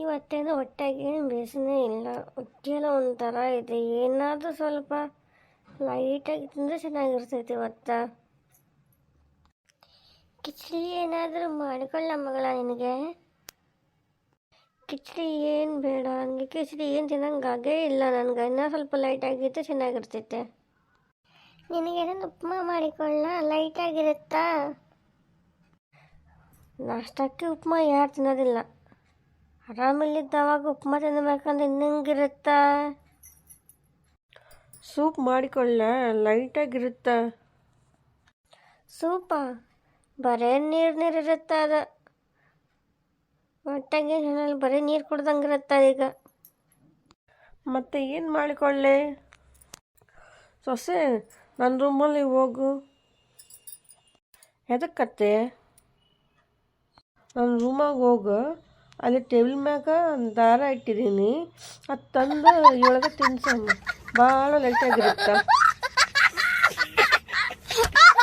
ಇವತ್ತೇನೋ ಹೊಟ್ಟೆಗೆ ಏನು ಬೇಸನೇ ಇಲ್ಲ. ಹೊಟ್ಟೆಲ್ಲ ಒಂಥರ ಇದೆ. ಏನಾದರೂ ಸ್ವಲ್ಪ ಲೈಟಾಗಿ ತಿಂದರೆ ಚೆನ್ನಾಗಿರ್ತೈತೆ. ಇವತ್ತು ಕಿಚಡಿ ಏನಾದರೂ ಮಾಡಿಕೊಳ್ಳ ಮಗಳ ನಿನಗೆ? ಕಿಚಡಿ ಏನು ಬೇಡ, ನನಗೆ ಕಿಚಡಿ ಏನು ತಿನ್ನಂಗಾಗೇ ಇಲ್ಲ. ನನಗೆ ಇನ್ನೂ ಸ್ವಲ್ಪ ಲೈಟಾಗಿದ್ದರೆ ಚೆನ್ನಾಗಿರ್ತೈತೆ. ನಿನಗೇನಾದ್ರು ಉಪ್ಮಾ ಮಾಡಿಕೊಳ್ಳ, ಲೈಟಾಗಿರುತ್ತಾ? ನಾಷ್ಟಕ್ಕೆ ಉಪ್ಮಾ ಯಾರು ತಿನ್ನೋದಿಲ್ಲ. ಆರಾಮಿಲ್ಲಿದ್ದವಾಗ ಉಪ್ಮಾ ತಿನ್ನಬೇಕಂದ್ರೆ ಇನ್ನಂಗಿರುತ್ತಾ? ಸೂಪ್ ಮಾಡಿಕೊಳ್ಳ, ಲೈಟಾಗಿರುತ್ತಾ? ಸೂಪ ಬರೇ ನೀರಿರುತ್ತೆ. ಅದು ಹೊಟ್ಟೆಗೆ ಬರೀ ನೀರು ಕುಡ್ದಂಗಿರುತ್ತೆ ಈಗ. ಮತ್ತೆ ಏನು ಮಾಡಿಕೊಳ್ಳೆ? ಸೊಸೆ, ನನ್ನ ರೂಮಲ್ಲಿ ಹೋಗು. ಎದಕ್ಕತ್ತೆ? ನನ್ನ ರೂಮಾಗ ಹೋಗು. ಅಲ್ಲಿ ಟೇಬಲ್ ಮ್ಯಾಗ ದಾರ ಇಟ್ಟಿದ್ದೀನಿ, ಅದು ತಂದು ಒಳಗೆ ತಿನ್ಸಮ್ಮ. ಭಾಳ ಲೈಟಾಗಿರುತ್ತೆ.